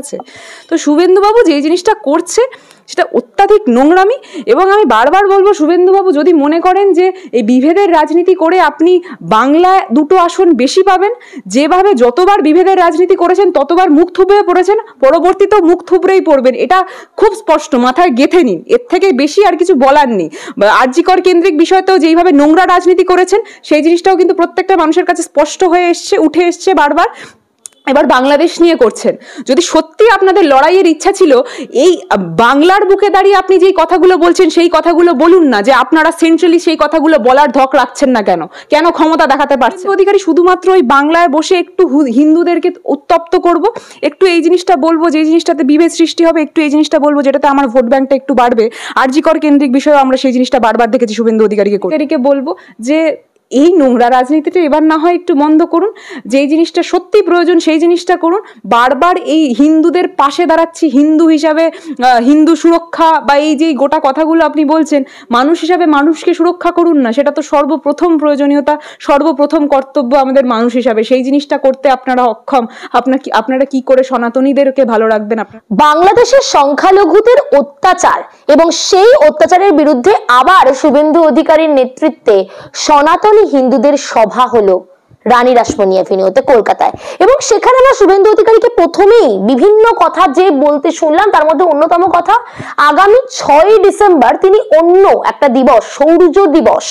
যাচ্ছে। তো শুভেন্দুবাবু যে জিনিসটা করছে সেটা অত্যাধিক নোংরামি। এবং আমি বারবার বলবো, শুভেন্দুবাবু যদি মনে করেন যে এই বিভেদের রাজনীতি করে আপনি বাংলায় 2টো আসন বেশি পাবেন, যেভাবে যতবার বিভেদের রাজনীতি করেছেন ততবার মুখ থুবড়ে পড়েছেন, পরবর্তীতেও মুখ থুবড়েই পড়বেন, এটা খুব স্পষ্ট, মাথায় গেঁথে নিন। এর থেকে বেশি আর কিছু বলার নেই। আরজিকর কেন্দ্রিক বিষয়তেও যেইভাবে নোংরা রাজনীতি করেছেন সেই জিনিসটাও কিন্তু প্রত্যেকটা মানুষের কাছে স্পষ্ট হয়ে এসছে, উঠে এসছে বারবার। এবার বাংলাদেশ নিয়ে করছেন। যদি সত্যি আপনাদের লড়াইয়ের ইচ্ছা ছিল, এই বাংলার বুকে দাঁড়িয়ে আপনি যেই কথাগুলো বলছেন সেই কথাগুলো বলুন না, যে আপনারা সেন্ট্রালি সেই কথাগুলো বলার ধক রাখছেন না কেন, কেন ক্ষমতা দেখাতে পারছেন? অধিকারী শুধুমাত্র ওই বাংলায় বসে একটু হিন্দুদেরকে উত্তপ্ত করব, একটু এই জিনিসটা বলবো যে জিনিসটাতে বিভেদ সৃষ্টি হবে, একটু এই জিনিসটা বলবো যেটাতে আমার ভোট ব্যাংকটা একটু বাড়বে। আরজিকর কেন্দ্রিক বিষয়ে আমরা সেই জিনিসটা বারবার দেখেছি শুভেন্দু অধিকারীকে বলবো যে এই নোংরা রাজনীতিটা এবার না হয় একটু বন্ধ করুন, যেই জিনিসটা সত্যি প্রয়োজন সেই জিনিসটা করুন। বারবার এই হিন্দুদের পাশে দাঁড়াচ্ছি হিন্দু হিসাবে, হিন্দু সুরক্ষা বা এই যে গোটা কথাগুলো আপনি বলছেন, মানুষ হিসাবে মানুষকে সুরক্ষা করুন না, সেটা তো সর্বপ্রথম প্রয়োজনীয়তা, সর্বপ্রথম কর্তব্য আমাদের মানুষ হিসাবে। সেই জিনিসটা করতে আপনারা অক্ষম। আপনারা কি করে সনাতনীদেরকে ভালো রাখবেন? বাংলাদেশের সংখ্যালঘুদের অত্যাচার এবং সেই অত্যাচারের বিরুদ্ধে আবার শুভেন্দু অধিকারীর নেতৃত্বে সনাতন হিন্দুদের সভা হলো রানী রাসমণি অ্যাভিনিউতে কলকাতায়। এবং সেখানে আমরা শুভেন্দু অধিকারীকে প্রথমেই বিভিন্ন কথা যে বলতে শুনলাম, তার মধ্যে অন্যতম কথা, আগামী 6ই ডিসেম্বর তিনি অন্য একটা দিবস, সৌর্য দিবস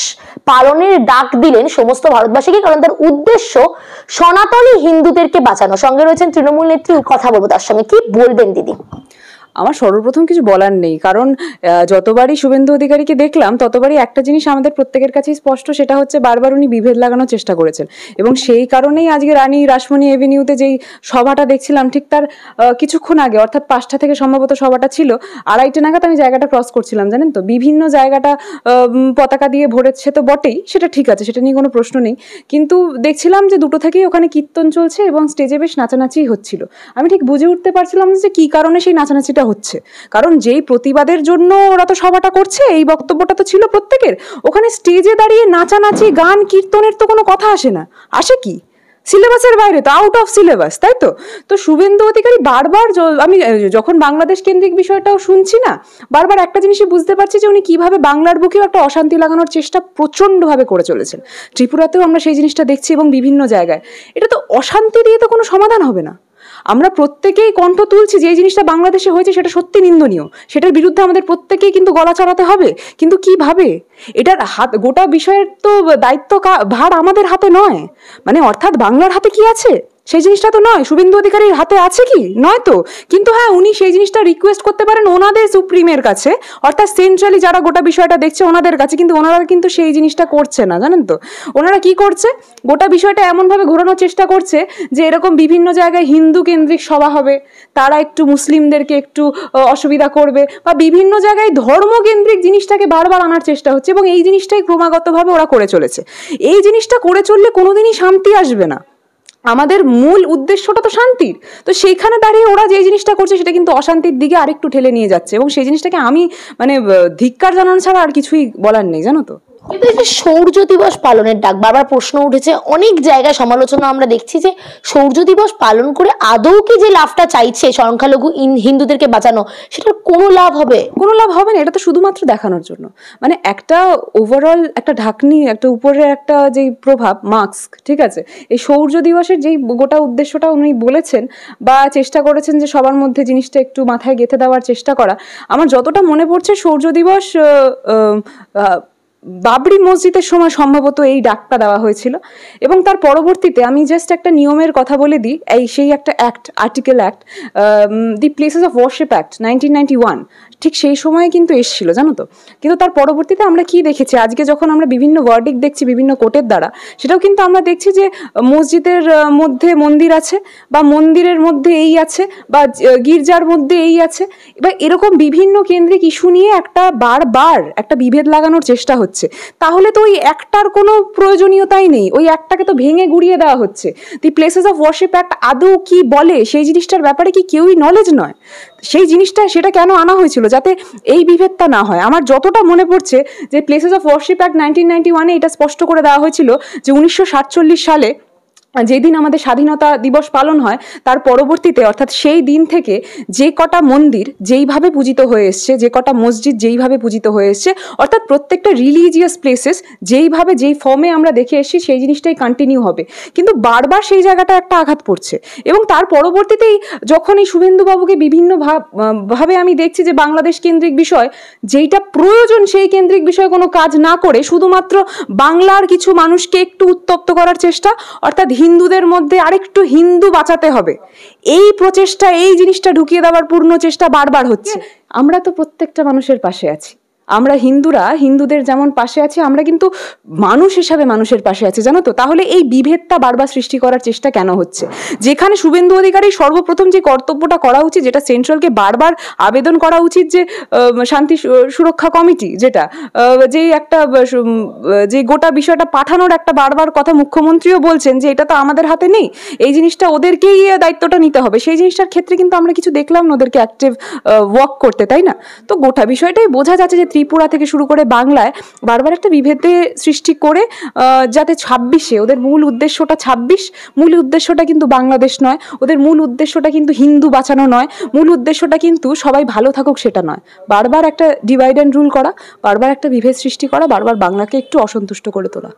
পালনের ডাক দিলেন সমস্ত ভারতবাসীকে, কারণ তার উদ্দেশ্য সনাতনী হিন্দুদেরকে বাঁচানো। সঙ্গে রয়েছেন তৃণমূল নেত্রী, কথা বলবো তার সঙ্গে। কি বলবেন দিদি? আমার সর্বপ্রথম কিছু বলার নেই, কারণ যতবারই শুভেন্দু অধিকারীকে দেখলাম ততবারই একটা জিনিস আমাদের প্রত্যেকের কাছেই স্পষ্ট, সেটা হচ্ছে বারবার উনি বিভেদ লাগানোর চেষ্টা করেছেন। এবং সেই কারণেই আজকে রানী রাসমণি এভিনিউতে যেই সভাটা দেখছিলাম, ঠিক তার কিছুক্ষণ আগে, অর্থাৎ 5টা থেকে সম্ভবত সভাটা ছিল, 2:30 নাগাদ আমি জায়গাটা ক্রস করছিলাম, জানেন তো। বিভিন্ন জায়গাটা পতাকা দিয়ে ভরেছে তো বটেই, সেটা ঠিক আছে, সেটা নিয়ে কোনো প্রশ্ন নেই, কিন্তু দেখছিলাম যে 2টো থেকেই ওখানে কীর্তন চলছে এবং স্টেজে বেশ নাচানাচি হচ্ছিল। আমি ঠিক বুঝে উঠতে পারছিলাম যে কী কারণে সেই নাচানাচিটা হচ্ছে, কারণ যেই প্রতিবাদের জন্য ওরা তো সভাটা করছে, এই বক্তব্যটা তো ছিল প্রত্যেকের, ওখানে স্টেজে দাঁড়িয়ে নাচানাচি, গান, কীর্তনের তো কোনো কথা আসে না। আসে কি? সিলেবাসের বাইরে, তো আউট অফ সিলেবাস, তাই তো। তো শুভেন্দু অধিকারী বারবার, আমি যখন বাংলাদেশ কেন্দ্রিক বিষয়টাও শুনছি না, বারবার একটা জিনিসই বুঝতে পারছি যে উনি কিভাবে বাংলার বুকেও একটা অশান্তি লাগানোর চেষ্টা প্রচণ্ডভাবে করে চলেছেন। ত্রিপুরাতেও আমরা সেই জিনিসটা দেখছি এবং বিভিন্ন জায়গায়। এটা তো অশান্তি দিয়ে তো কোনো সমাধান হবে না। আমরা প্রত্যেকেই কণ্ঠ তুলছি যে এই জিনিসটা বাংলাদেশে হয়েছে সেটা সত্যি নিন্দনীয়, সেটার বিরুদ্ধে আমাদের প্রত্যেকেই কিন্তু গলা চালাতে হবে। কিন্তু কিভাবে? এটার গোটা বিষয়ের তো দায়িত্ব ভার আমাদের হাতে নয়, মানে অর্থাৎ বাংলার হাতে কি আছে সেই জিনিসটা তো নয়, শুভেন্দু অধিকারীর হাতে আছে কি? নয় তো। কিন্তু হ্যাঁ, উনি সেই জিনিসটা রিকোয়েস্ট করতে পারেন ওনাদের সুপ্রিমের কাছে, অর্থাৎ সেন্ট্রালি যারা গোটা বিষয়টা দেখছে ওনাদের কাছে, কিন্তু ওনারা কিন্তু সেই জিনিসটা করছে না, জানেন তো। ওনারা কি করছে, গোটা বিষয়টা এমনভাবে ঘোরানোর চেষ্টা করছে যে এরকম বিভিন্ন জায়গায় হিন্দু কেন্দ্রিক সভা হবে, তারা একটু মুসলিমদেরকে একটু অসুবিধা করবে, বা বিভিন্ন জায়গায় ধর্মকেন্দ্রিক জিনিসটাকে বারবার আনার চেষ্টা হচ্ছে, এবং এই জিনিসটাই ক্রমাগতভাবে ওরা করে চলেছে। এই জিনিসটা করে চললে কোনোদিনই শান্তি আসবে না। আমাদের মূল উদ্দেশ্যটা তো শান্তির, তো সেইখানে দাঁড়িয়ে ওরা যে জিনিসটা করছে সেটা কিন্তু অশান্তির দিকে আরেকটু ঠেলে নিয়ে যাচ্ছে, এবং সেই জিনিসটাকে আমি ধিক্কার জানানো ছাড়া আর কিছুই বলার নেই, জানো তো। কিন্তু এই যে সৌর্য দিবস পালনের ডাক, বারবার প্রশ্ন উঠেছে, অনেক জায়গায় সমালোচনা আমরা দেখছি যে সৌর্য দিবস পালন করে আদৌ কি যে লাভটা চাইছে সংখ্যালঘু হিন্দুদেরকে বাঁচানো, সেটার কোনো লাভ হবে? কোনো লাভ হবে না। এটা তো শুধুমাত্র দেখানোর জন্য, মানে একটা ওভারঅল একটা ঢাকনি, একটা উপরের একটা যেই প্রভাব, মাস্ক, ঠিক আছে। এই সৌর্য দিবসের যেই গোটা উদ্দেশ্যটা উনি বলেছেন বা চেষ্টা করেছেন যে সবার মধ্যে জিনিসটা একটু মাথায় গেঁথে দেওয়ার চেষ্টা করা, আমার যতটা মনে পড়ছে সৌর্য দিবস বাবরি মসজিদের সময় সম্ভবত এই ডাকটা দেওয়া হয়েছিল। এবং তার পরবর্তীতে আমি জাস্ট একটা নিয়মের কথা বলে দিই, সেই একটা act, article act, the places of worship act 1991, ঠিক সেই সময়ে কিন্তু এসেছিল, জানো তো। কিন্তু তার পরবর্তীতে আমরা কি দেখেছি, আজকে যখন আমরা বিভিন্ন ওয়ার্ডিক দেখছি বিভিন্ন কোর্টের দ্বারা, সেটাও কিন্তু আমরা দেখছি যে মসজিদের মধ্যে মন্দির আছে, বা মন্দিরের মধ্যে এই আছে, বা গির্জার মধ্যে এই আছে, বা এরকম বিভিন্ন কেন্দ্রিক ইস্যু নিয়ে একটা বারবার একটা বিভেদ লাগানোর চেষ্টা হচ্ছে। তাহলে তো ওই একটার কোনো প্রয়োজনীয়তাই নেই, ওই একটাকে তো ভেঙে গুড়িয়ে দেওয়া হচ্ছে। দি প্লেসেস অফ ওয়ার্শিপ অ্যাক্ট আদৌ কি বলে সেই জিনিসটার ব্যাপারে কি কেউই নলেজ নয়। সেই জিনিসটা, সেটা কেন আনা হয়েছিল, যাতে এই বিভেদটা না হয়। আমার যতটা মনে পড়ছে যে প্লেসেস অফ ওয়ার্শিপ অ্যাক্ট 1991 এটা স্পষ্ট করে দেওয়া হয়েছিল যে 1947 সালে যেদিন আমাদের স্বাধীনতা দিবস পালন হয় তার পরবর্তীতে অর্থাৎ সেই দিন থেকে যে কটা মন্দির যেইভাবে পূজিত হয়ে এসছে, যে কটা মসজিদ যেইভাবে পূজিত হয়ে এসছে, অর্থাৎ প্রত্যেকটা রিলিজিয়াস প্লেসেস যেইভাবে যেই ফর্মে আমরা দেখে এসেছি সেই জিনিসটাই কন্টিনিউ হবে, কিন্তু বারবার সেই জায়গাটা একটা আঘাত পড়ছে। এবং তার পরবর্তীতেই যখন এই শুভেন্দুবাবুকে বিভিন্ন ভাবে আমি দেখছি যে বাংলাদেশ কেন্দ্রিক বিষয় যেইটা প্রয়োজন সেই কেন্দ্রিক বিষয়ে কোনো কাজ না করে শুধুমাত্র বাংলার কিছু মানুষকে একটু উত্তপ্ত করার চেষ্টা, অর্থাৎ হিন্দুদের মধ্যে আরেকটু হিন্দু বাঁচাতে হবে, এই প্রচেষ্টা, এই জিনিসটা ঢুকিয়ে দেওয়ার পূর্ণ চেষ্টা বারবার হচ্ছে। আমরা তো প্রত্যেকটা মানুষের পাশে আছি, আমরা হিন্দুরা হিন্দুদের যেমন পাশে আছি, আমরা কিন্তু মানুষ হিসাবে মানুষের পাশে আছি, জানো তো। তাহলে এই বিভেদটা বারবার সৃষ্টি করার চেষ্টা কেন হচ্ছে? যেখানে শুভেন্দু অধিকারী সর্বপ্রথম যে কর্তব্যটা করা উচিত, যেটা সেন্ট্রালকে বারবার আবেদন করা উচিত, যে শান্তি সুরক্ষা কমিটি, যেটা যেই একটা যে গোটা বিষয়টা পাঠানোর একটা বারবার কথা মুখ্যমন্ত্রীও বলছেন যে এটা তো আমাদের হাতে নেই, এই জিনিসটা ওদেরকেই দায়িত্বটা নিতে হবে, সেই জিনিসটার ক্ষেত্রে কিন্তু আমরা কিছু দেখলাম না ওদেরকে অ্যাক্টিভ ওয়ার্ক করতে, তাই না? তো গোটা বিষয়টাই বোঝা যাচ্ছে যে ত্রিপুরা থেকে শুরু করে বাংলায় বারবার একটা বিভেদে সৃষ্টি করে যাতে 26-এ ওদের মূল উদ্দেশ্যটা 26, মূল উদ্দেশ্যটা কিন্তু বাংলাদেশ নয়, ওদের মূল উদ্দেশ্যটা কিন্তু হিন্দু বাঁচানো নয়, মূল উদ্দেশ্যটা কিন্তু সবাই ভালো থাকুক সেটা নয়, বারবার একটা ডিভাইড অ্যান্ড রুল করা, বারবার একটা বিভেদ সৃষ্টি করা, বারবার বাংলাকে একটু অসন্তুষ্ট করে তোলা।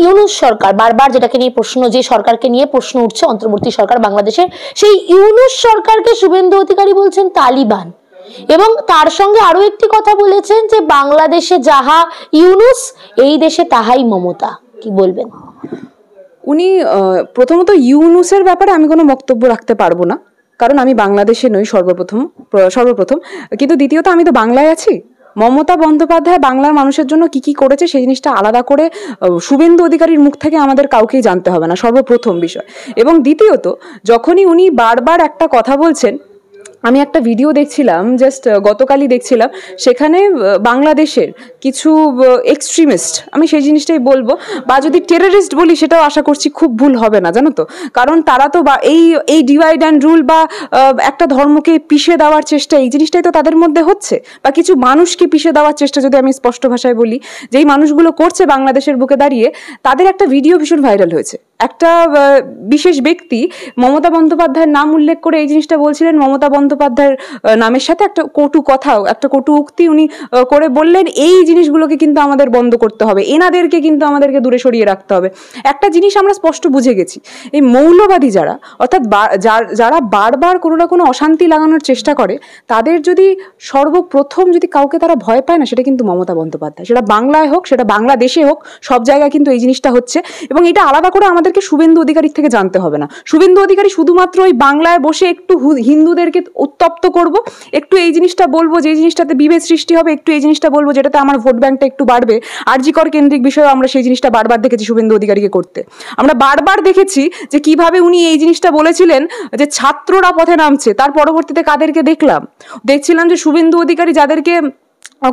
ইউনূস সরকার বারবার যেটাকে নিয়ে প্রশ্ন, যে সরকারকে নিয়ে প্রশ্ন উঠছে, অন্তর্বর্তী সরকার বাংলাদেশের, সেই ইউনূস সরকারকে শুভেন্দু অধিকারী বলছেন তালিবান, এবং তার সঙ্গে আরো একটি কথা বলেছেন যে বাংলাদেশে যাহা ইউনূস, এই দেশে তাহাই মমতা। কি বলবেন? উনি প্রথমত ইউনূসের ব্যাপারে আমি কোনো বক্তব্য রাখতে পারবো না, কারণ আমি বাংলাদেশে নই সর্বপ্রথম, কিন্তু দ্বিতীয়ত আমি তো বাংলায় আছি। মমতা বন্দ্যোপাধ্যায় বাংলার মানুষের জন্য কি কি করেছে সেই জিনিসটা আলাদা করে শুভেন্দু অধিকারীর মুখ থেকে আমাদের কাউকেই জানতে হবে না, সর্বপ্রথম বিষয়। এবং দ্বিতীয়ত যখনই উনি বারবার একটা কথা বলছেন, আমি একটা ভিডিও দেখছিলাম, জাস্ট গতকালই দেখছিলাম, সেখানে বাংলাদেশের কিছু এক্সট্রিমিস্ট, আমি সেই জিনিসটাই বলবো, বা যদি টেররিস্ট বলি সেটাও আশা করছি খুব ভুল হবে না, জানো তো, কারণ তারা তো এই ডিভাইড অ্যান্ড রুল বা একটা ধর্মকে পিষে দেওয়ার চেষ্টা, এই জিনিসটাই তো তাদের মধ্যে হচ্ছে, বা কিছু মানুষকে পিষে দেওয়ার চেষ্টা, যদি আমি স্পষ্ট ভাষায় বলি, যেই মানুষগুলো করছে বাংলাদেশের বুকে দাঁড়িয়ে, তাদের একটা ভিডিও ভীষণ ভাইরাল হয়েছে। একটা বিশেষ ব্যক্তি মমতা বন্দ্যোপাধ্যায়ের নাম উল্লেখ করে এই জিনিসটা বলছিলেন, মমতা বন্দ্যোপাধ্যায়ের নামের সাথে একটা কটু কথা, একটা কটু উক্তি উনি করে বললেন, এই জিনিসগুলোকে কিন্তু আমাদের বন্ধ করতে হবে, এনাদেরকে কিন্তু আমাদেরকে দূরে সরিয়ে রাখতে হবে। একটা জিনিস আমরা স্পষ্ট বুঝে গেছি, এই মৌলবাদী যারা, অর্থাৎ যারা বারবার কোনো না কোনো অশান্তি লাগানোর চেষ্টা করে, তাদের যদি সর্বপ্রথম যদি কাউকে তারা ভয় পায় না, সেটা কিন্তু মমতা বন্দ্যোপাধ্যায়, সেটা বাংলায় হোক, সেটা বাংলাদেশে হোক, সব জায়গায় কিন্তু এই জিনিসটা হচ্ছে। এবং এটা আলাদা করে আমাদেরকে শুভেন্দু অধিকারীর থেকে জানতে হবে না। শুভেন্দু অধিকারী শুধুমাত্র ওই বাংলায় বসে একটু হিন্দুদেরকে উত্তপ্ত করব, একটু এই জিনিসটা বলবো যে জিনিসটাতে বিভেদ সৃষ্টি হবে, একটু এই জিনিসটা বলবো যেটাতে আমার ভোট ব্যাংকটা একটু বাড়বে, আরজিকর কেন্দ্রিক বিষয়ে আমরা সেই জিনিসটা বারবার দেখেছি শুভেন্দু অধিকারীকে করতে। আমরা বারবার দেখেছি যে কিভাবে উনি এই জিনিসটা বলেছিলেন যে ছাত্ররা পথে নামছে, তার পরবর্তীতে কাদেরকে দেখছিলাম যে শুভেন্দু অধিকারী যাদেরকে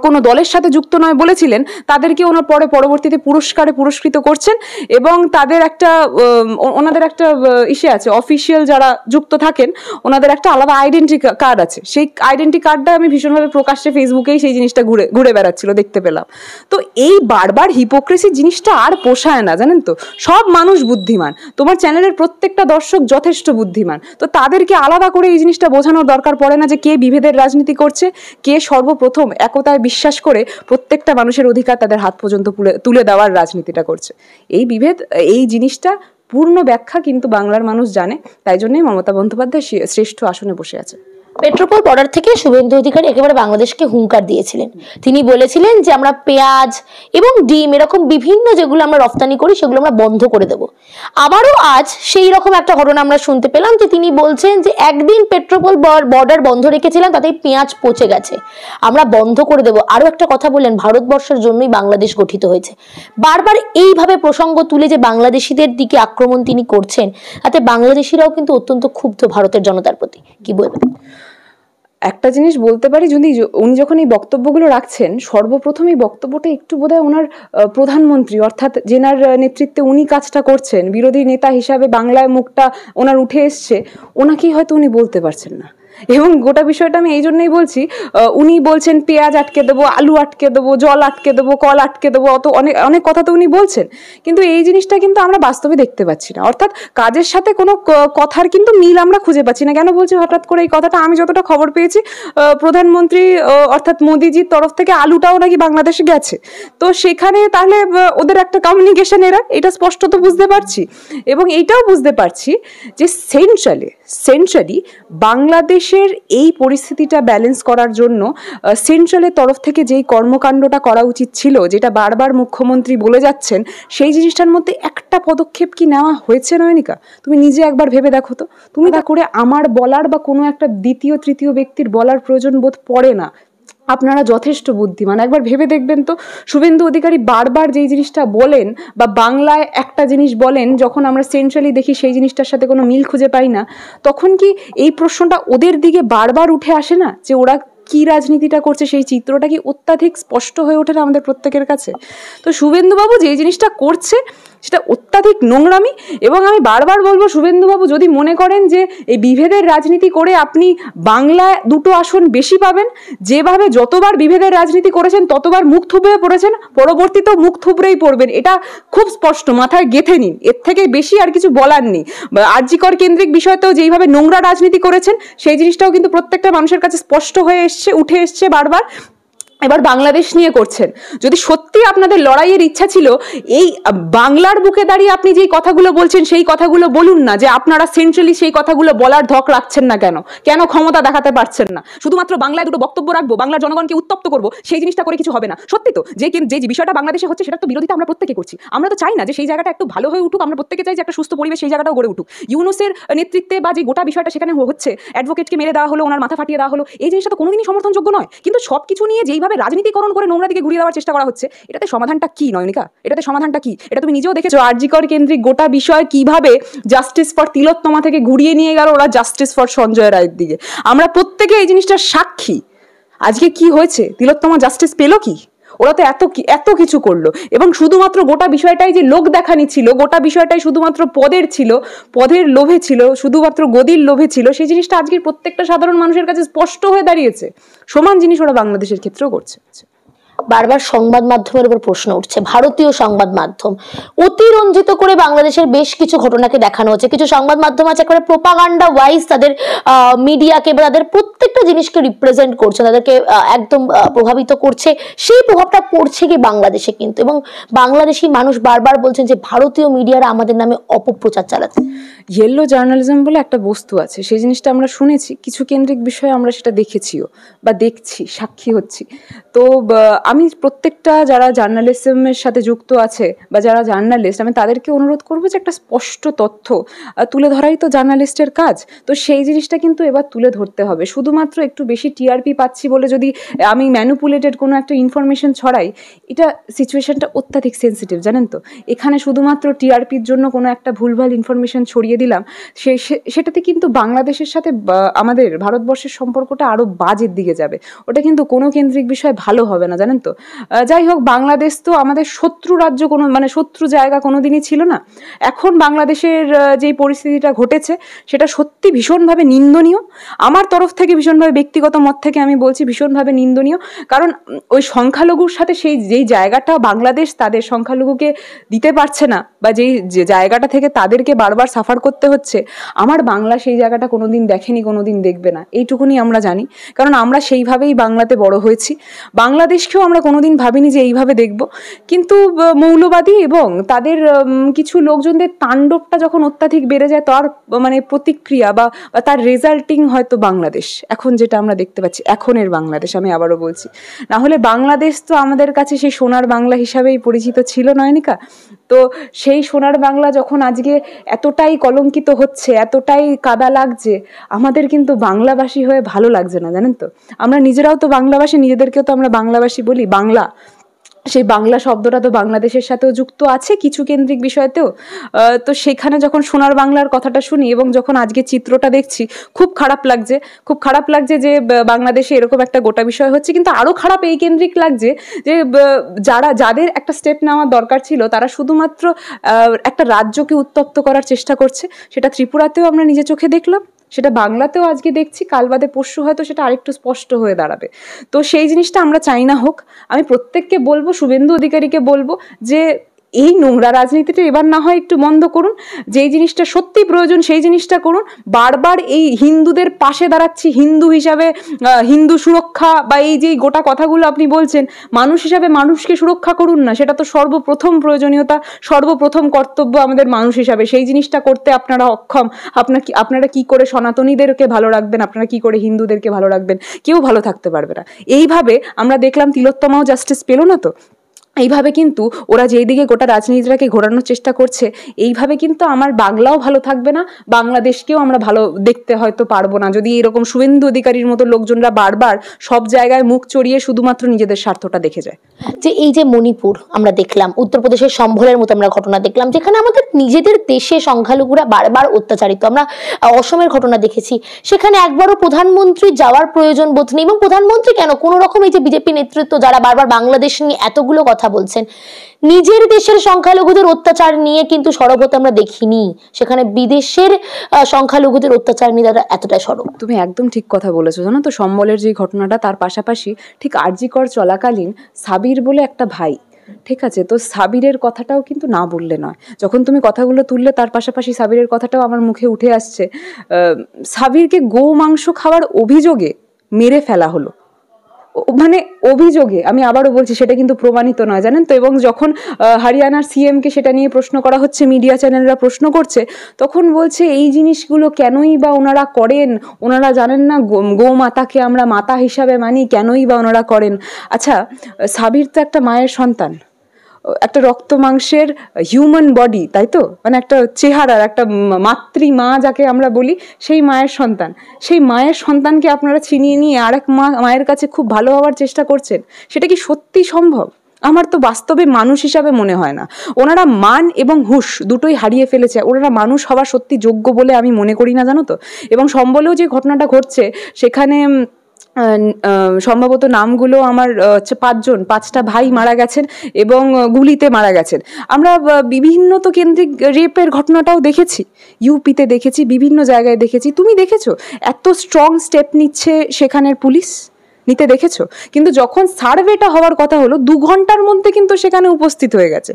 কোনো দলের সাথে যুক্ত নয় বলেছিলেন, তাদেরকে ওনার পরবর্তীতে পুরস্কারে পুরস্কৃত করছেন, এবং তাদের একটা ওনাদের একটা ইসে আছে, অফিসিয়াল যারা যুক্ত থাকেন ওনাদের একটা আলাদা আইডেন্টি কার্ড আছে, সেই আইডেন্টি কার্ডটা আমি ভীষণভাবে প্রকাশ্যে ফেসবুকেই সেই জিনিসটা ঘুরে বেড়াচ্ছিল, দেখতে পেলাম। তো এই বারবার হিপোক্রেসি জিনিসটা আর পোষায় না, জানেন তো। সব মানুষ বুদ্ধিমান, তোমার চ্যানেলের প্রত্যেকটা দর্শক যথেষ্ট বুদ্ধিমান, তো তাদেরকে আলাদা করে এই জিনিসটা বোঝানোর দরকার পড়ে না যে কে বিভেদের রাজনীতি করছে, কে সর্বপ্রথম একতায় বিশ্বাস করে প্রত্যেকটা মানুষের অধিকার তাদের হাত পর্যন্ত তুলে দেওয়ার রাজনীতিটা করছে। এই বিভেদ, এই জিনিসটা পূর্ণ ব্যাখ্যা কিন্তু বাংলার মানুষ জানে, তাই জন্যই মমতা বন্দ্যোপাধ্যায় শ্রেষ্ঠ আসনে বসে আছে। পেট্রোপোল বর্ডার থেকে শুভেন্দু অধিকারী একেবারে বাংলাদেশকে হুঙ্কার দিয়েছিলেন। তিনি বলেছিলেন যে আমরা পেঁয়াজ এবং ডিম এরকম বিভিন্ন যেগুলো আমরা রপ্তানি করি সেগুলো আমরা বন্ধ করে দেব। আবারও আজ সেই রকম একটা ঘটনা আমরা শুনতে পেলাম যে তিনি বলছেন যে একদিন পেট্রোপোল বর্ডার বন্ধ রেখেছিলাম, তাতেই পেঁয়াজ পচে গেছে, আমরা বন্ধ করে দেব। আরো একটা কথা বললেন, ভারতবর্ষের জন্যই বাংলাদেশ গঠিত হয়েছে। বারবার এইভাবে প্রসঙ্গ তুলে যে বাংলাদেশিদের দিকে আক্রমণ তিনি করছেন, তাতে বাংলাদেশিরাও কিন্তু অত্যন্ত ক্ষুব্ধ ভারতের জনতার প্রতি। কি বলবেন? একটা জিনিস বলতে পারি, যদি উনি যখন এই বক্তব্যগুলো রাখছেন, সর্বপ্রথম এই বক্তব্যটা একটু বোধহয় ওনার প্রধানমন্ত্রী, অর্থাৎ যেনার নেতৃত্বে উনি কাজটা করছেন, বিরোধী নেতা হিসাবে বাংলায় মুখটা ওনার উঠে এসছে, ওনাকেই হয়তো উনি বলতে পারছেন না। এবং গোটা বিষয়টা আমি এই জন্যই বলছি, উনি বলছেন পেঁয়াজ আটকে দেবো, আলু আটকে দেবো, জল আটকে দেবো, কল আটকে দেবো, অত অনেক অনেক কথা তো উনি বলছেন, কিন্তু এই জিনিসটা কিন্তু আমরা বাস্তবে দেখতে পাচ্ছি না। অর্থাৎ কাজের সাথে কোনো কথার কিন্তু মিল আমরা খুঁজে পাচ্ছি না। কেন বলছি হঠাৎ করে এই কথাটা? আমি যতটা খবর পেয়েছি, প্রধানমন্ত্রী অর্থাৎ মোদিজির তরফ থেকে আলুটাও নাকি বাংলাদেশে গেছে। তো সেখানে তাহলে ওদের একটা কমিউনিকেশন এরার, এটা স্পষ্ট তো বুঝতে পারছি। এবং এইটাও বুঝতে পারছি যে সেন্ট্রালি বাংলাদেশের এই পরিস্থিতিটা ব্যালেন্স করার জন্য সেন্ট্রালের তরফ থেকে যেই কর্মকাণ্ডটা করা উচিত ছিল, যেটা বারবার মুখ্যমন্ত্রী বলে যাচ্ছেন, সেই জিনিসটার মধ্যে একটা পদক্ষেপ কি নেওয়া হয়েছে নয়নিকা? তুমি নিজে একবার ভেবে দেখো তো। তুমি তা করে আমার বলার বা কোনো একটা দ্বিতীয় তৃতীয় ব্যক্তির বলার প্রয়োজন বোধ পড়ে না। আপনারা যথেষ্ট বুদ্ধিমান, একবার ভেবে দেখবেন তো। শুভেন্দু অধিকারী বারবার যেই জিনিসটা বলেন বা বাংলায় একটা জিনিস বলেন, যখন আমরা সেন্ট্রালি দেখি সেই জিনিসটার সাথে কোনো মিল খুঁজে পাই না, তখন কি এই প্রশ্নটা ওদের দিকে বারবার উঠে আসে না যে ওরা কি রাজনীতিটা করছে? সেই চিত্রটা কি অত্যাধিক স্পষ্ট হয়ে ওঠে না আমাদের প্রত্যেকের কাছে? তো শুভেন্দুবাবু যে জিনিসটা করছে সেটা অত্যাধিক নোংরামি। এবং আমি বারবার বলবো, শুভেন্দুবাবু যদি মনে করেন যে এই বিভেদের রাজনীতি করে আপনি বাংলায় 2টো আসন বেশি পাবেন, যেভাবে যতবার বিভেদের রাজনীতি করেছেন ততবার মুখ থুবড়ে পড়েছেন, পরবর্তীতেও মুখ থুবড়েই পড়বেন, এটা খুব স্পষ্ট, মাথায় গেঁথে নিন। এর থেকে বেশি আর কিছু বলার নেই। আরজিকর কেন্দ্রিক বিষয়তেও যেইভাবে নোংরা রাজনীতি করেছেন, সেই জিনিসটাও কিন্তু প্রত্যেকটা মানুষের কাছে স্পষ্ট হয়ে এসছে, উঠে এসছে বারবার। এবার বাংলাদেশ নিয়ে করছেন। যদি সত্যি আপনাদের লড়াইয়ের ইচ্ছা ছিল, এই বাংলার বুকে দাঁড়িয়ে আপনি যেই কথাগুলো বলছেন সেই কথাগুলো বলুন না, যে আপনারা সেন্ট্রালি সেই কথাগুলো বলার ধক রাখছেন না কেন, কেন ক্ষমতা দেখাতে পারছেন না? শুধুমাত্র বাংলায় 2টো বক্তব্য রাখবো, বাংলার জনগণকে উত্তপ্ত করবো, সেই জিনিসটা করে কিছু হবে না। সত্যি তো যে বিষয়টা বাংলাদেশে হচ্ছে সেটা তো বিরোধিতা আমরা প্রত্যেকে করছি। আমরা তো চাই না যে সেই জায়গাটা একটু ভালো হয়ে উঠুক, আমরা প্রত্যেকে চাই যে একটা সুস্থ পরিবেশ সেই জায়গাটাও গড়ে উঠুক। ইউনূসের নেতৃত্বে বা যে গোটা বিষয়টা সেখানে হচ্ছে, অ্যাডভোকেটকে মেরে দেওয়া হলো, ওনার মাথা ফাটিয়ে দেওয়া হলো, এই জিনিসটা তো কোনোদিনই সমর্থনযোগ্য নয়। কিন্তু সবকিছু নিয়ে যেইভাবে রাজনীতিকরণ করে নোংরা দিকে ঘুরিয়ে দেওয়ার চেষ্টা করা হচ্ছে, এটাতে সমাধানটা কি নয়নিকা? এটাতে সমাধানটা কি? এটা তুমি নিজেও দেখেছো আরজিকর কেন্দ্রিক গোটা বিষয় কিভাবে জাস্টিস ফর তিলোত্তমা থেকে ঘুরিয়ে নিয়ে গেল ওরা জাস্টিস ফর সঞ্জয় রায়ের দিকে। আমরা প্রত্যেকে এই জিনিসটার সাক্ষী। আজকে কি হয়েছে? তিলোত্তমা জাস্টিস পেল কি? ওরা তো এত কিছু করলো, এবং শুধুমাত্র গোটা বিষয়টাই যে লোক দেখানি ছিল, গোটা বিষয়টাই শুধুমাত্র পদের ছিল, পদের লোভে ছিল, শুধুমাত্র গদির লোভে ছিল, সেই জিনিসটা আজকের প্রত্যেকটা সাধারণ মানুষের কাছে স্পষ্ট হয়ে দাঁড়িয়েছে। সমান জিনিস ওরা বাংলাদেশের ক্ষেত্রেও করছে। বারবার সংবাদ মাধ্যমের উপর প্রশ্ন উঠছে, ভারতীয় সংবাদ মাধ্যম অতিরঞ্জিত করে বাংলাদেশের বেশ কিছু ঘটনাকে দেখানো হচ্ছে। কিছু সংবাদ মাধ্যম আছে একেবারে প্রোপাগান্ডা ওয়াইজ তাদের মিডিয়াকে বা তাদের প্রত্যেকটা জিনিসকে রিপ্রেজেন্ট করছে, তাদেরকে একদম প্রভাবিত করছে। সেই প্রভাবটা পড়ছে কি বাংলাদেশে কিন্তু, এবং বাংলাদেশি মানুষ বারবার বলছেন যে ভারতীয় মিডিয়ারা আমাদের নামে অপপ্রচার চালাচ্ছে। ইয়েলো জার্নালিজম বলে একটা বস্তু আছে, সেই জিনিসটা আমরা শুনেছি, কিছু কেন্দ্রিক বিষয়ে আমরা সেটা দেখেছিও বা দেখছি, সাক্ষী হচ্ছি। তো আমি প্রত্যেকটা যারা জার্নালিজমের সাথে যুক্ত আছে বা যারা জার্নালিস্ট, আমি তাদেরকে অনুরোধ করবো যে একটা স্পষ্ট তথ্য তুলে ধরাই তো জার্নালিস্টের কাজ। তো সেই জিনিসটা কিন্তু এবার তুলে ধরতে হবে। শুধুমাত্র একটু বেশি টিআরপি পাচ্ছি বলে যদি আমি ম্যানুপুলেটেড কোনো একটা ইনফরমেশন ছড়াই, এটা সিচুয়েশনটা অত্যাধিক সেন্সিটিভ, জানেন তো। এখানে শুধুমাত্র টিআরপির জন্য কোনো একটা ভুলভাল ইনফরমেশন ছড়িয়ে দিলাম, সেটাতে কিন্তু বাংলাদেশের সাথে আমাদের ভারতবর্ষের সম্পর্কটা আরো বাজের দিকে যাবে। ওটা কিন্তু কোনো কেন্দ্রিক বিষয় ভালো হবে না, জানেন তো। যাই হোক, বাংলাদেশ তো আমাদের শত্রু রাজ্য, কোনো মানে শত্রু জায়গা কোনোদিনই ছিল না। এখন বাংলাদেশের যেই পরিস্থিতিটা ঘটেছে সেটা সত্যি ভীষণভাবে নিন্দনীয়। আমার তরফ থেকে ভীষণভাবে, ব্যক্তিগত মত থেকে আমি বলছি, ভীষণভাবে নিন্দনীয়। কারণ ওই সংখ্যালঘুর সাথে যেই জায়গাটা বাংলাদেশ তাদের সংখ্যালঘুকে দিতে পারছে না, বা যে জায়গাটা থেকে তাদেরকে বারবার সাফার করতে হচ্ছে, আমার বাংলা সেই জায়গাটা কোনোদিন দেখেনি, কোনোদিন দেখবে না, এইটুকুনি আমরা জানি। কারণ আমরা সেইভাবেই বাংলাতে বড় হয়েছি। বাংলাদেশকেও আমরা কোনোদিন ভাবিনি যে এইভাবে দেখব। কিন্তু মৌলবাদী এবং তাদের কিছু লোকজনদের তাণ্ডবটা যখন অত্যাধিক বেড়ে যায়, তার মানে প্রতিক্রিয়া বা তার রেজাল্টিং হয়তো বাংলাদেশ এখন যেটা আমরা দেখতে পাচ্ছি, এখনের বাংলাদেশ। আমি আবারও বলছি, না হলে বাংলাদেশ তো আমাদের কাছে সেই সোনার বাংলা হিসাবেই পরিচিত ছিল নয়নিকা। তো সেই সোনার বাংলা যখন আজকে এতটাই কলঙ্কিত হচ্ছে, এতটাই কাদা লাগছে, আমাদের কিন্তু বাংলাভাষী হয়ে ভালো লাগছে না, জানেন তো। আমরা নিজেরাও তো বাংলাভাষী, নিজেদেরকেও তো আমরা বাংলাভাষী বলি। বাংলা, সেই বাংলা শব্দটা তো বাংলাদেশের সাথেও যুক্ত আছে কিছু কেন্দ্রিক বিষয়তেও। তো সেখানে যখন সোনার বাংলার কথাটা শুনি এবং যখন আজকে চিত্রটা দেখছি, খুব খারাপ লাগছে যে বাংলাদেশে এরকম একটা গোটা বিষয় হচ্ছে। কিন্তু আরো খারাপ এই কেন্দ্রিক লাগছে যে যাদের একটা স্টেপ নেওয়ার দরকার ছিল, তারা শুধুমাত্র একটা রাজ্যকে উত্তপ্ত করার চেষ্টা করছে। সেটা ত্রিপুরাতেও আমরা নিজে চোখে দেখলাম, সেটা বাংলাতেও আজকে দেখছি, কাল বাদে পরশু হয়তো সেটা আরেকটু স্পষ্ট হয়ে দাঁড়াবে। তো সেই জিনিসটা আমরা চাই না হোক। আমি প্রত্যেককে বলবো, শুভেন্দু অধিকারীকে বলবো যে এই নোংরা রাজনীতিটা এবার না হয় একটু বন্ধ করুন, যেই জিনিসটা সত্যি প্রয়োজন সেই জিনিসটা করুন। বারবার এই হিন্দুদের পাশে দাঁড়াচ্ছি হিন্দু হিসাবে, হিন্দু সুরক্ষা বা এই যে গোটা কথাগুলো আপনি বলছেন, মানুষ হিসাবে মানুষকে সুরক্ষা করুন না, সেটা তো সর্বপ্রথম প্রয়োজনীয়তা, সর্বপ্রথম কর্তব্য আমাদের মানুষ হিসাবে। সেই জিনিসটা করতে আপনারা অক্ষম। আপনারা কি করে সনাতনীদেরকে ভালো রাখবেন, আপনারা কি করে হিন্দুদেরকে ভালো রাখবেন, কেউ ভালো থাকতে পারবে না। এইভাবে আমরা দেখলাম তিলোত্তমাও জাস্টিস পেল না। তো এইভাবে কিন্তু ওরা যেই দিকে গোটা রাজনীতিটাকে ঘোরানোর চেষ্টা করছে, এইভাবে কিন্তু আমার বাংলাও ভালো থাকবে না, বাংলাদেশকেও আমরা ভালো দেখতে হয়তো পারবো না, যদি এরকম শুভেন্দু অধিকারীর মতো লোকজনরা বারবার সব জায়গায় মুখ চড়িয়ে শুধুমাত্র নিজেদের স্বার্থটা দেখে যায়। যে এই যে মণিপুর আমরা দেখলাম, উত্তরপ্রদেশের সম্ভলের মতো আমরা ঘটনা দেখলাম, যেখানে আমাদের নিজেদের দেশে সংখ্যালঘুরা বারবার অত্যাচারিত। আমরা অসমের ঘটনা দেখেছি, সেখানে একবারও প্রধানমন্ত্রী যাওয়ার প্রয়োজন বোধ নেই। এবং প্রধানমন্ত্রী কেন, কোন রকম এই যে বিজেপি নেতৃত্ব যারা বারবার বাংলাদেশ নিয়ে এতগুলো কথা বলছেন, নিজের দেশের সংখ্যালঘুদের অত্যাচার নিয়ে কিন্তু সরব হতে আমরা দেখিনি, সেখানে বিদেশের সংখ্যালঘুদের অত্যাচার নিয়ে তারা এতটাই সরব। তুমি একদম ঠিক কথা বলেছো। জানো তো, সম্বলের যে ঘটনাটা, তার পাশাপাশি ঠিক আরজিকর চলাকালীন সাবির বলে একটা ভাই, ঠিক আছে, তো সাবিরের কথাটাও কিন্তু না বললে নয়। যখন তুমি কথাগুলো তুললে, তার পাশাপাশি সাবিরের কথাটাও আমার মুখে উঠে আসছে। সাবিরকে গো মাংস খাওয়ার অভিযোগে মেরে ফেলা হলো, মানে অভিযোগে, আমি আবারও বলছি সেটা কিন্তু প্রমাণিত নয়, জানেন তো। এবং যখন হরিয়ানার সিএমকে সেটা নিয়ে প্রশ্ন করা হচ্ছে, মিডিয়া চ্যানেলরা প্রশ্ন করছে, তখন বলছে এই জিনিসগুলো কেনই বা ওনারা করেন, ওনারা জানেন না গোমাতাকে আমরা মাতা হিসাবে মানি, কেনই বা ওনারা করেন। আচ্ছা, সাবির তো একটা মায়ের সন্তান, একটা রক্ত মাংসের হিউম্যান বডি, তাই তো, মানে একটা চেহারার, একটা মাতৃমা যাকে আমরা বলি, সেই মায়ের সন্তান। সেই মায়ের সন্তানকে আপনারা ছিনিয়ে নিয়ে আরেক মায়ের কাছে খুব ভালো হওয়ার চেষ্টা করছেন, সেটা কি সত্যি সম্ভব? আমার তো বাস্তবে মানুষ হিসাবে মনে হয় না। ওনারা মান এবং হুঁশ দুটোই হারিয়ে ফেলেছে, ওনারা মানুষ হওয়ার সত্যি যোগ্য বলে আমি মনে করি না, জানো তো। এবং সম্বলেও যে ঘটনাটা ঘটছে, সেখানে সম্ভবত নামগুলো আমার 5টা ভাই মারা গেছেন এবং গুলিতে মারা গেছেন। আমরা বিভিন্ন তো কেন্দ্রিক রেপের ঘটনাটাও দেখেছি, ইউপিতে দেখেছি, বিভিন্ন জায়গায় দেখেছি। তুমি দেখেছো এত স্ট্রং স্টেপ নিচ্ছে সেখানের পুলিশ, নিতে দেখেছো? কিন্তু যখন সার্ভেটা হওয়ার কথা হলো, 2 ঘন্টার মধ্যে কিন্তু সেখানে উপস্থিত হয়ে গেছে।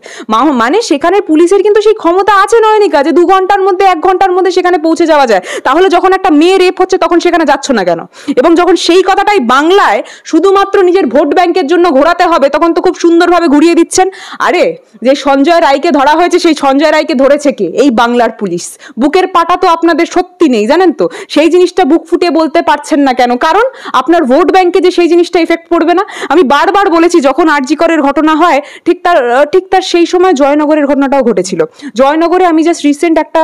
মানে সেখানে পুলিশের কিন্তু সেই ক্ষমতা আছে নয়নিকা, যে 2 ঘন্টার মধ্যে 1 ঘন্টার মধ্যে সেখানে পৌঁছে যাওয়া যায়। তাহলে যখন একটা মেয়ে রেপ হচ্ছে তখন সেখানে যাচ্ছ না কেন? এবং যখন সেই কথাটাই বাংলায় শুধুমাত্র নিজের ভোট ব্যাংকের জন্য ঘোরাতে হবে, তখন তো খুব সুন্দরভাবে ঘুরিয়ে দিচ্ছেন। আরে, যে সঞ্জয় রায়কে ধরা হয়েছে, সেই সঞ্জয় রায়কে ধরেছে কে? এই বাংলার পুলিশ। বুকের পাটা তো আপনাদের সত্যি নেই, জানেন তো। সেই জিনিসটা বুক ফুটে বলতে পারছেন না কেন? কারণ আপনার ভোট ব্যাংকে যে সেই জিনিসটা এফেক্ট পড়বে না। আমি বারবার বলেছি, যখন আরজিকরের ঘটনা হয়, ঠিক তার সেই সময় জয়নগরের ঘটনাটাও ঘটেছিল। জয়নগরে আমি জাস্ট রিসেন্ট একটা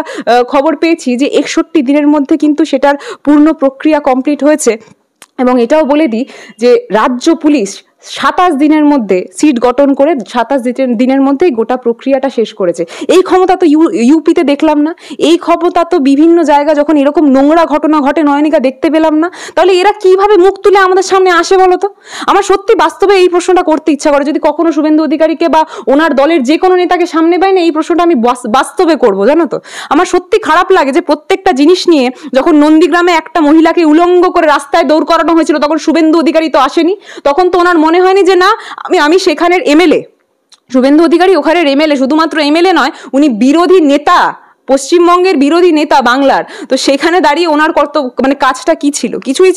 খবর পেয়েছি যে 61 দিনের মধ্যে কিন্তু সেটার পূর্ণ প্রক্রিয়া কমপ্লিট হয়েছে। এবং এটাও বলে দিই যে রাজ্য পুলিশ 27 দিনের মধ্যে সিট গঠন করে 27 দিনের মধ্যেই গোটা প্রক্রিয়াটা শেষ করেছে। এই ক্ষমতা তো ইউপিতে দেখলাম না, এই ক্ষমতা তো বিভিন্ন জায়গা যখন এরকম নোংরা ঘটনা ঘটে নয়নিকা দেখতে পেলাম না। তাহলে এরা কিভাবে মুখ তুলে আমাদের সামনে আসে বলো তো? আমার সত্যি বাস্তবে এই প্রশ্নটা করতে ইচ্ছা করে, যদি কখনো শুভেন্দু অধিকারীকে বা ওনার দলের যে কোনো নেতাকে সামনে পাই না, এই প্রশ্নটা আমি বাস্তবে করবো, জানো তো। আমার সত্যি খারাপ লাগে যে প্রত্যেকটা জিনিস নিয়ে, যখন নন্দীগ্রামে একটা মহিলাকে উলঙ্গ করে রাস্তায় দৌড় করানো হয়েছিল, তখন শুভেন্দু অধিকারী তো আসেনি। তখন তো ওনার মনে হয়নি যে না, আমি সেখানের এমএলএ, শুভেন্দু অধিকারী ওখানের এমএলএ, শুধুমাত্র এমএলএ নয়, উনি বিরোধী নেতা, পশ্চিমবঙ্গের বিরোধী নেতা বাংলার। তো সেখানে দাঁড়িয়ে ওনার কর্তব্য, মানে কাজটা কি ছিল? কিছুই